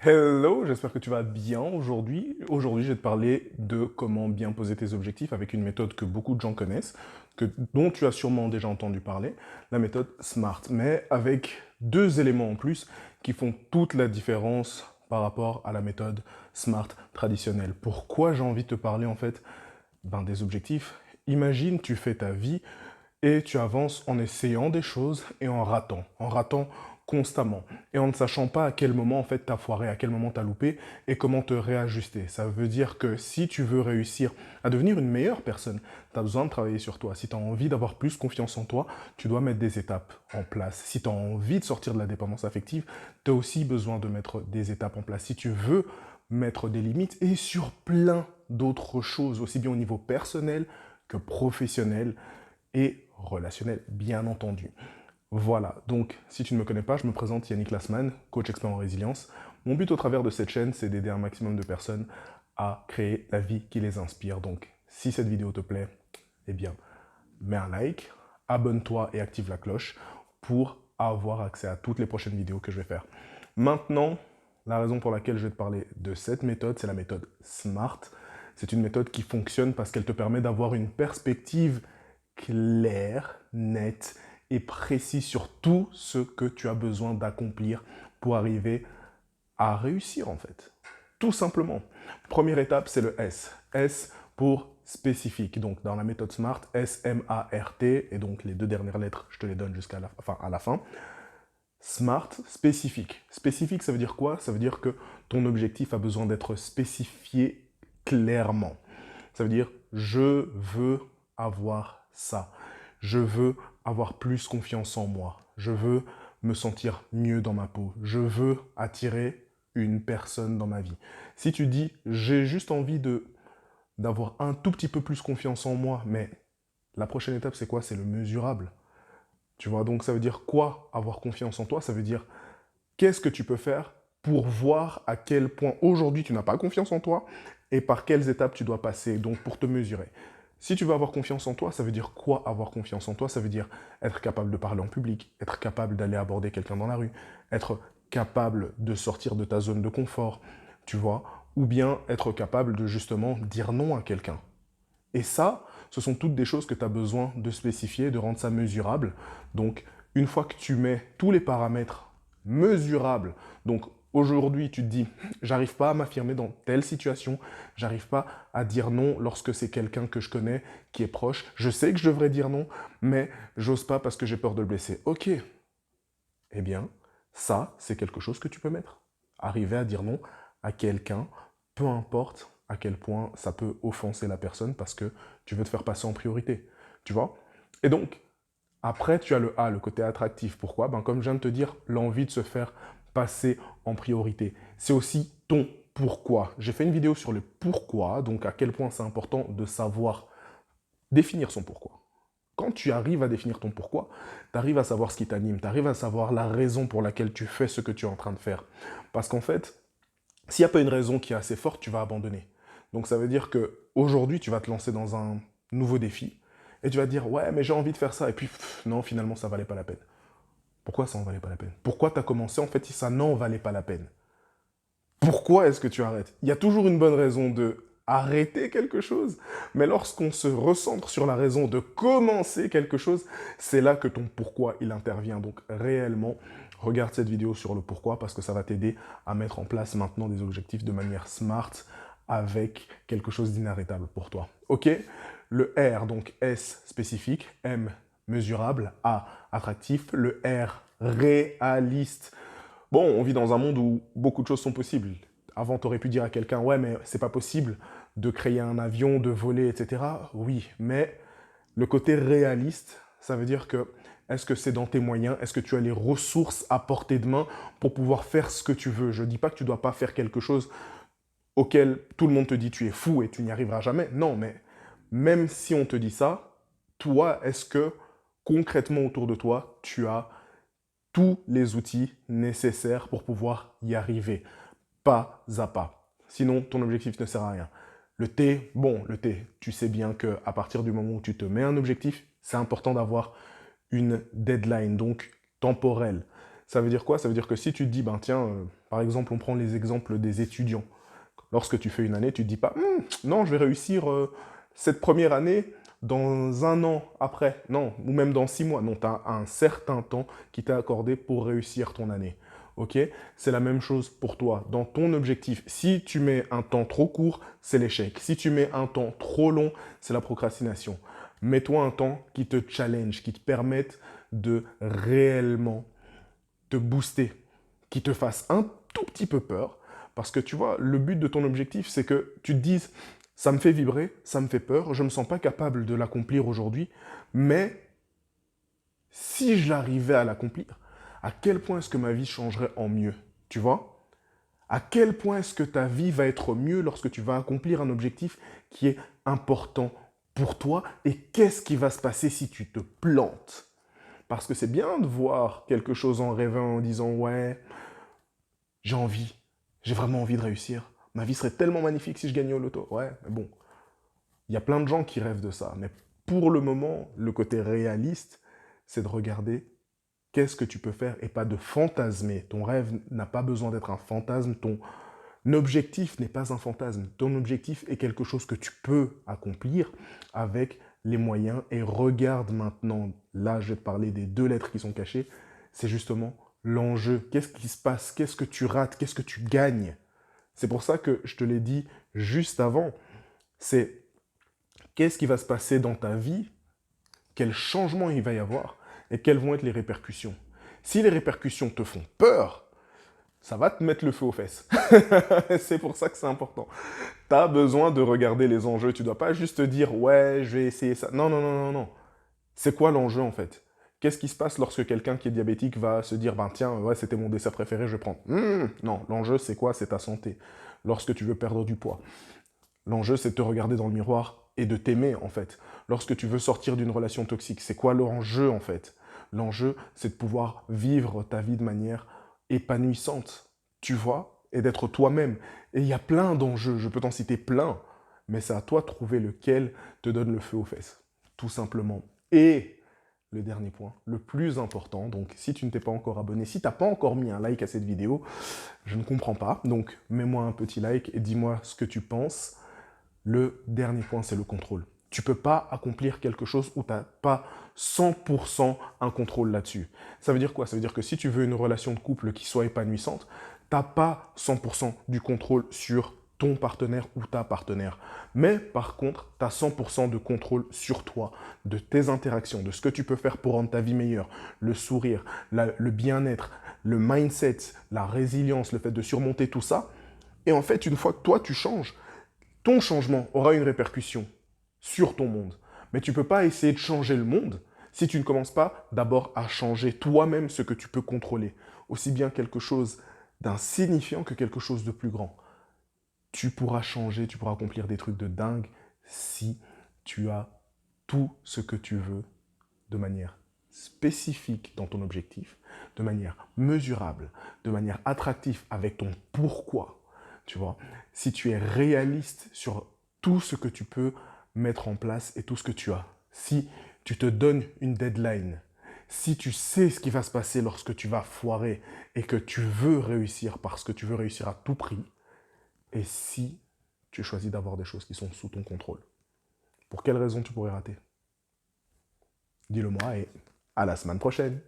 Hello, j'espère que tu vas bien aujourd'hui. Aujourd'hui, je vais te parler de comment bien poser tes objectifs avec une méthode que beaucoup de gens connaissent, dont tu as sûrement déjà entendu parler, la méthode SMART, mais avec deux éléments en plus qui font toute la différence par rapport à la méthode SMART traditionnelle. Pourquoi j'ai envie de te parler en fait des objectifs? Imagine, tu fais ta vie et tu avances en essayant des choses et en ratant constamment, et en ne sachant pas à quel moment en fait t'as foiré, à quel moment t'as loupé, et comment te réajuster. Ça veut dire que si tu veux réussir à devenir une meilleure personne, tu as besoin de travailler sur toi. Si tu as envie d'avoir plus confiance en toi, tu dois mettre des étapes en place. Si tu as envie de sortir de la dépendance affective, tu as aussi besoin de mettre des étapes en place. Si tu veux mettre des limites, et sur plein d'autres choses, aussi bien au niveau personnel que professionnel, et relationnel, bien entendu. Voilà, donc si tu ne me connais pas, je me présente Yannick Lassman, coach expert en résilience. Mon but au travers de cette chaîne, c'est d'aider un maximum de personnes à créer la vie qui les inspire. Donc si cette vidéo te plaît, eh bien, mets un like, abonne-toi et active la cloche pour avoir accès à toutes les prochaines vidéos que je vais faire. Maintenant, la raison pour laquelle je vais te parler de cette méthode, c'est la méthode SMART. C'est une méthode qui fonctionne parce qu'elle te permet d'avoir une perspective clair, net et précis sur tout ce que tu as besoin d'accomplir pour arriver à réussir en fait. Tout simplement. Première étape, c'est le S. S pour spécifique. Donc dans la méthode SMART, S-M-A-R-T, et donc les deux dernières lettres, je te les donne jusqu'à la fin. SMART, spécifique. Spécifique, ça veut dire quoi? Ça veut dire que ton objectif a besoin d'être spécifié clairement. Ça veut dire, je veux avoir ça. Je veux avoir plus confiance en moi. Je veux me sentir mieux dans ma peau. Je veux attirer une personne dans ma vie. Si tu dis, j'ai juste envie d'avoir un tout petit peu plus confiance en moi, mais la prochaine étape, c'est quoi? C'est le mesurable. Tu vois, donc ça veut dire quoi avoir confiance en toi? Ça veut dire qu'est-ce que tu peux faire pour voir à quel point aujourd'hui tu n'as pas confiance en toi et par quelles étapes tu dois passer, donc pour te mesurer. Si tu veux avoir confiance en toi, ça veut dire quoi avoir confiance en toi? Ça veut dire être capable de parler en public, être capable d'aller aborder quelqu'un dans la rue, être capable de sortir de ta zone de confort, tu vois, ou bien être capable de justement dire non à quelqu'un. Et ça, ce sont toutes des choses que tu as besoin de spécifier, de rendre ça mesurable. Donc, une fois que tu mets tous les paramètres mesurables, donc aujourd'hui tu te dis, j'arrive pas à m'affirmer dans telle situation, j'arrive pas à dire non lorsque c'est quelqu'un que je connais, qui est proche, je sais que je devrais dire non, mais j'ose pas parce que j'ai peur de le blesser. Ok, eh bien, ça, c'est quelque chose que tu peux mettre. Arriver à dire non à quelqu'un, peu importe à quel point ça peut offenser la personne parce que tu veux te faire passer en priorité. Tu vois? Et donc, après, tu as le A, le côté attractif. Pourquoi? Comme je viens de te dire, l'envie de se faire passer en priorité. C'est aussi ton pourquoi. J'ai fait une vidéo sur le pourquoi, donc à quel point c'est important de savoir définir son pourquoi. Quand tu arrives à définir ton pourquoi, tu arrives à savoir ce qui t'anime, tu arrives à savoir la raison pour laquelle tu fais ce que tu es en train de faire. Parce qu'en fait, s'il n'y a pas une raison qui est assez forte, tu vas abandonner. Donc ça veut dire que aujourd'hui, tu vas te lancer dans un nouveau défi et tu vas te dire ouais, mais j'ai envie de faire ça et puis non, finalement ça valait pas la peine. Pourquoi ça en valait pas la peine? Pourquoi tu as commencé en fait si ça n'en valait pas la peine? Pourquoi est-ce que tu arrêtes? Il y a toujours une bonne raison de arrêter quelque chose, mais lorsqu'on se recentre sur la raison de commencer quelque chose, c'est là que ton pourquoi il intervient. Donc réellement, regarde cette vidéo sur le pourquoi parce que ça va t'aider à mettre en place maintenant des objectifs de manière smart avec quelque chose d'inarrêtable pour toi. Ok? Le R, donc S spécifique, M mesurable, A attractif, le R réaliste. Bon, on vit dans un monde où beaucoup de choses sont possibles. Avant, tu aurais pu dire à quelqu'un, ouais, mais c'est pas possible de créer un avion, de voler, etc. Oui, mais le côté réaliste, ça veut dire que est-ce que c'est dans tes moyens? Est-ce que tu as les ressources à portée de main pour pouvoir faire ce que tu veux? Je ne dis pas que tu ne dois pas faire quelque chose auquel tout le monde te dit tu es fou et tu n'y arriveras jamais. Non, mais même si on te dit ça, toi, est-ce que concrètement autour de toi, tu as tous les outils nécessaires pour pouvoir y arriver, pas à pas. Sinon, ton objectif ne sert à rien. Le T, bon, le T, tu sais bien qu'à partir du moment où tu te mets un objectif, c'est important d'avoir une deadline, donc temporelle. Ça veut dire quoi? Ça veut dire que si tu te dis, ben tiens, par exemple, on prend les exemples des étudiants. Lorsque tu fais une année, tu te dis pas, non, je vais réussir cette première année dans un an après, non, ou même dans 6 mois. Non, tu as un certain temps qui t'est accordé pour réussir ton année. Ok? C'est la même chose pour toi. Dans ton objectif, si tu mets un temps trop court, c'est l'échec. Si tu mets un temps trop long, c'est la procrastination. Mets-toi un temps qui te challenge, qui te permette de réellement te booster, qui te fasse un tout petit peu peur. Parce que tu vois, le but de ton objectif, c'est que tu te dises, ça me fait vibrer, ça me fait peur, je ne me sens pas capable de l'accomplir aujourd'hui, mais si je l'arrivais à l'accomplir, à quel point est-ce que ma vie changerait en mieux? Tu vois? À quel point est-ce que ta vie va être mieux lorsque tu vas accomplir un objectif qui est important pour toi? Et qu'est-ce qui va se passer si tu te plantes? Parce que c'est bien de voir quelque chose en rêvant, en disant, ouais, j'ai envie, j'ai vraiment envie de réussir. Ma vie serait tellement magnifique si je gagnais au loto. Ouais, mais bon, il y a plein de gens qui rêvent de ça. Mais pour le moment, le côté réaliste, c'est de regarder qu'est-ce que tu peux faire et pas de fantasmer. Ton rêve n'a pas besoin d'être un fantasme. Ton objectif n'est pas un fantasme. Ton objectif est quelque chose que tu peux accomplir avec les moyens. Et regarde maintenant, là, je vais te parler des 2 lettres qui sont cachées. C'est justement l'enjeu. Qu'est-ce qui se passe? Qu'est-ce que tu rates? Qu'est-ce que tu gagnes? C'est pour ça que je te l'ai dit juste avant. C'est qu'est-ce qui va se passer dans ta vie? Quel changement il va y avoir? Et quelles vont être les répercussions? Si les répercussions te font peur, ça va te mettre le feu aux fesses. C'est pour ça que c'est important. Tu as besoin de regarder les enjeux. Tu ne dois pas juste te dire, ouais, je vais essayer ça. Non, non, non, non, non. C'est quoi l'enjeu en fait? Qu'est-ce qui se passe lorsque quelqu'un qui est diabétique va se dire, ben tiens, ouais, c'était mon dessert préféré, je vais prendre. Non, l'enjeu c'est quoi? C'est ta santé. Lorsque tu veux perdre du poids. L'enjeu c'est de te regarder dans le miroir et de t'aimer en fait. Lorsque tu veux sortir d'une relation toxique, c'est quoi l'enjeu en fait? L'enjeu c'est de pouvoir vivre ta vie de manière épanouissante, tu vois, et d'être toi-même. Et il y a plein d'enjeux, je peux t'en citer plein, mais c'est à toi de trouver lequel te donne le feu aux fesses, tout simplement. Et le dernier point, le plus important, donc si tu ne t'es pas encore abonné, si tu n'as pas encore mis un like à cette vidéo, je ne comprends pas, donc mets-moi un petit like et dis-moi ce que tu penses. Le dernier point, c'est le contrôle. Tu ne peux pas accomplir quelque chose où tu n'as pas 100% un contrôle là-dessus. Ça veut dire quoi? Ça veut dire que si tu veux une relation de couple qui soit épanouissante, tu n'as pas 100% du contrôle sur ton partenaire ou ta partenaire. Mais par contre, tu as 100% de contrôle sur toi, de tes interactions, de ce que tu peux faire pour rendre ta vie meilleure, le sourire, le bien-être, le mindset, la résilience, le fait de surmonter tout ça. Et en fait, une fois que toi, tu changes, ton changement aura une répercussion sur ton monde. Mais tu ne peux pas essayer de changer le monde si tu ne commences pas d'abord à changer toi-même ce que tu peux contrôler. Aussi bien quelque chose d'insignifiant que quelque chose de plus grand. Tu pourras changer, tu pourras accomplir des trucs de dingue si tu as tout ce que tu veux de manière spécifique dans ton objectif, de manière mesurable, de manière attractive avec ton pourquoi. Tu vois, si tu es réaliste sur tout ce que tu peux mettre en place et tout ce que tu as, si tu te donnes une deadline, si tu sais ce qui va se passer lorsque tu vas foirer et que tu veux réussir parce que tu veux réussir à tout prix, et si tu choisis d'avoir des choses qui sont sous ton contrôle, pour quelles raisons tu pourrais rater? Dis-le moi et à la semaine prochaine.